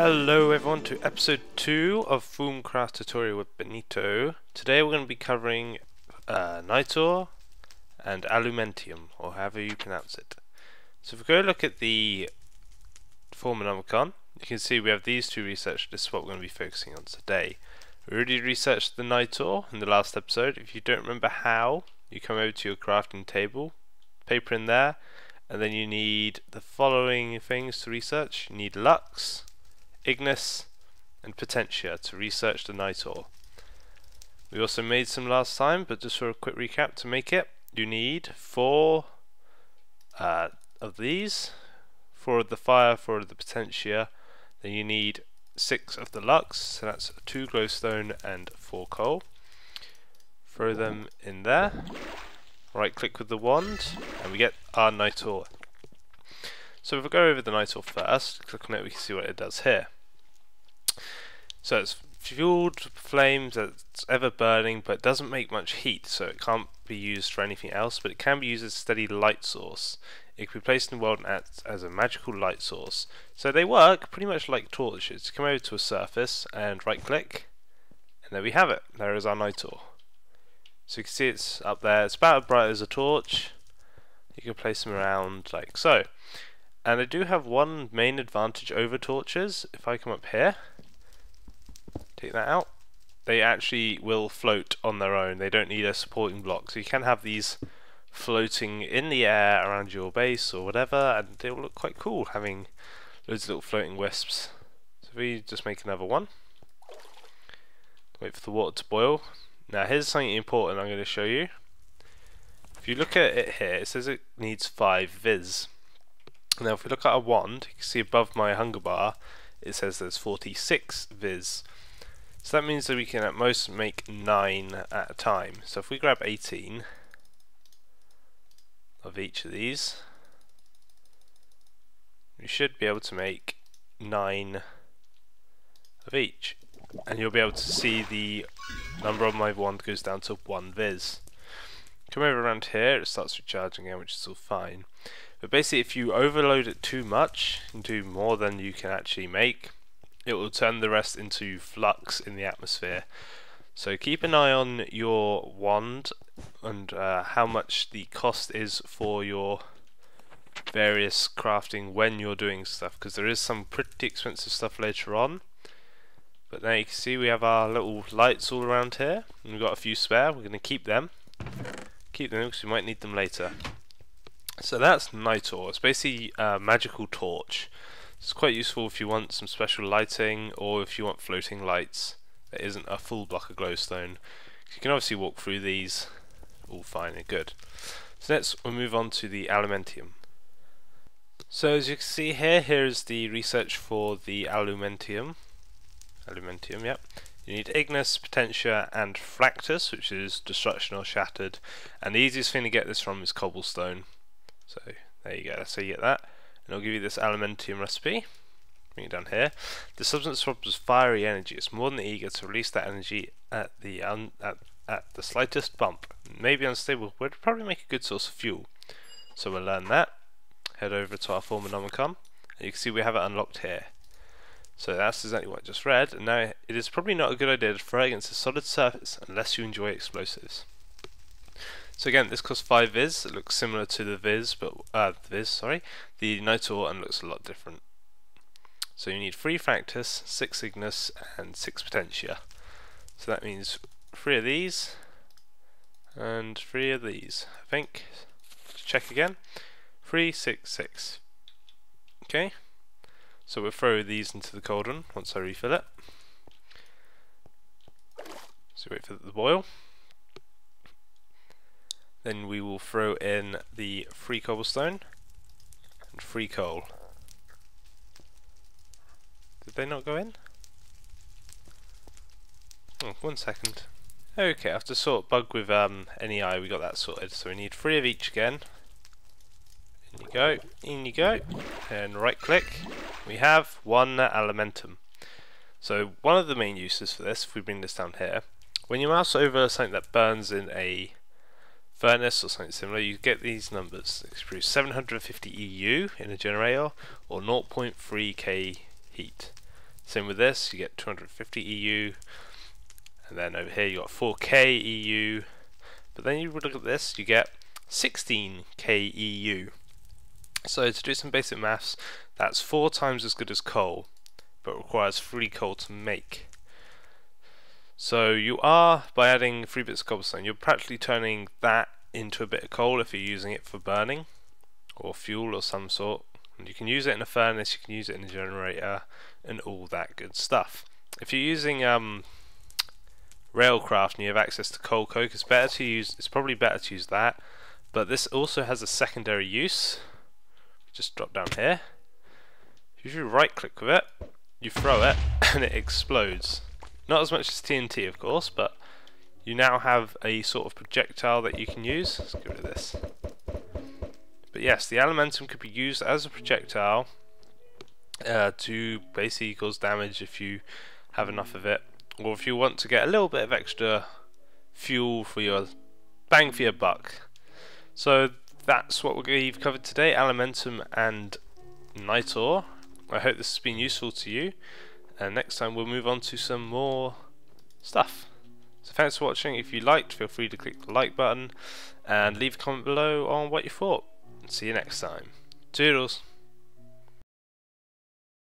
Hello everyone to episode 2 of Thaumcraft tutorial with Benito. Today we're going to be covering Nitor and Alumentium, or however you pronounce it. So if we go look at the Thaumcraft, you can see we have these two researched. This is what we're going to be focusing on today. We already researched the Nitor in the last episode. If you don't remember how, you come over to your crafting table, paper in there, and then you need the following things to research. You need Lux, Ignis and Potentia to research the Nitor. We also made some last time, but just for a quick recap, to make it you need 4 of these, 4 of the fire, 4 of the Potentia, then you need 6 of the Lux, so that's 2 glowstone and 4 coal. Throw them in there, right click with the wand and we get our Nitor. So if we go over the Nitor first, click on it, we can see what it does here. So it's fueled flames, it's ever burning, but it doesn't make much heat, so it can't be used for anything else, but it can be used as a steady light source. It can be placed in the world and act as a magical light source. So they work pretty much like torches. You come over to a surface and right click, and there we have it. There is our Nitor. So you can see it's up there, it's about as bright as a torch. You can place them around like so. And they do have one main advantage over torches. If I come up here, take that out, they actually will float on their own. They don't need a supporting block. So you can have these floating in the air around your base or whatever, and they will look quite cool having loads of little floating wisps. So we just make another one. Wait for the water to boil. Now here's something important I'm going to show you. If you look at it here, it says it needs 5 viz. Now if we look at our wand, you can see above my hunger bar it says there's 46 viz. So that means that we can at most make 9 at a time. So if we grab 18 of each of these, we should be able to make 9 of each. And you'll be able to see the number on my wand goes down to 1 viz. Come over around here, it starts recharging again, which is all fine. But basically if you overload it too much and do more than you can actually make, it will turn the rest into flux in the atmosphere. So keep an eye on your wand and how much the cost is for your various crafting when you're doing stuff, because there is some pretty expensive stuff later on. But now you can see we have our little lights all around here, and we've got a few spare. We're going to keep them because we might need them later. So that's Nitor. It's basically a magical torch. It's quite useful if you want some special lighting, or if you want floating lights that isn't a full block of glowstone. You can obviously walk through these all fine and good. So next we'll move on to the Alumentium. So as you can see here, here's the research for the Alumentium. Yep. You need Ignis, Potentia and Fractus, which is destruction or shattered, and the easiest thing to get this from is cobblestone. So there you go, so you get that, and I'll give you this Alumentium recipe. Bring it down here. The substance swabs fiery energy. It's more than eager to release that energy at the slightest bump. Maybe unstable, but it'd probably make a good source of fuel. So we'll learn that. Head over to our Thaumcraft, and you can see we have it unlocked here. So that's exactly what I just read, and now it is probably not a good idea to throw against a solid surface unless you enjoy explosives. So again, this costs 5 viz. It looks similar to the viz, but the Nitor, and looks a lot different. So you need 3 Fractus, 6 Ignis, and 6 Potentia. So that means 3 of these and 3 of these. I think. Let's check again. 3, 6, 6. Okay. So we'll throw these into the cauldron once I refill it. So wait for it to boil. Then we will throw in the 3 cobblestone and 3 coal. Did they not go in? Oh, 1 second. Okay, after sort bug with NEI, we got that sorted. So we need 3 of each again. In you go, and right click. We have 1 Alumentium. So one of the main uses for this, if we bring this down here, when you mouse over something that burns in a furnace or something similar, you get these numbers. It produces 750 EU in a generator, or 0.3k heat. Same with this, you get 250 EU, and then over here you got 4k EU, but then you look at this, you get 16k EU. So to do some basic maths, that's 4 times as good as coal, but requires 3 coal to make. So you are, by adding 3 bits of cobblestone, you're practically turning that into a bit of coal if you're using it for burning or fuel or some sort. And you can use it in a furnace, you can use it in a generator, and all that good stuff. If you're using Railcraft and you have access to coal coke, it's probably better to use that. But this also has a secondary use. Just drop down here. If you right click with it, you throw it, and it explodes. Not as much as TNT, of course, but you now have a sort of projectile that you can use. Let's get rid of this. But yes, the Alumentium could be used as a projectile to basically cause damage if you have enough of it, or if you want to get a little bit of extra fuel for your bang for your buck. So that's what we've covered today, Alumentium and Nitor. I hope this has been useful to you, and next time we'll move on to some more stuff. So thanks for watching. If you liked, feel free to click the like button and leave a comment below on what you thought. See you next time. Toodles.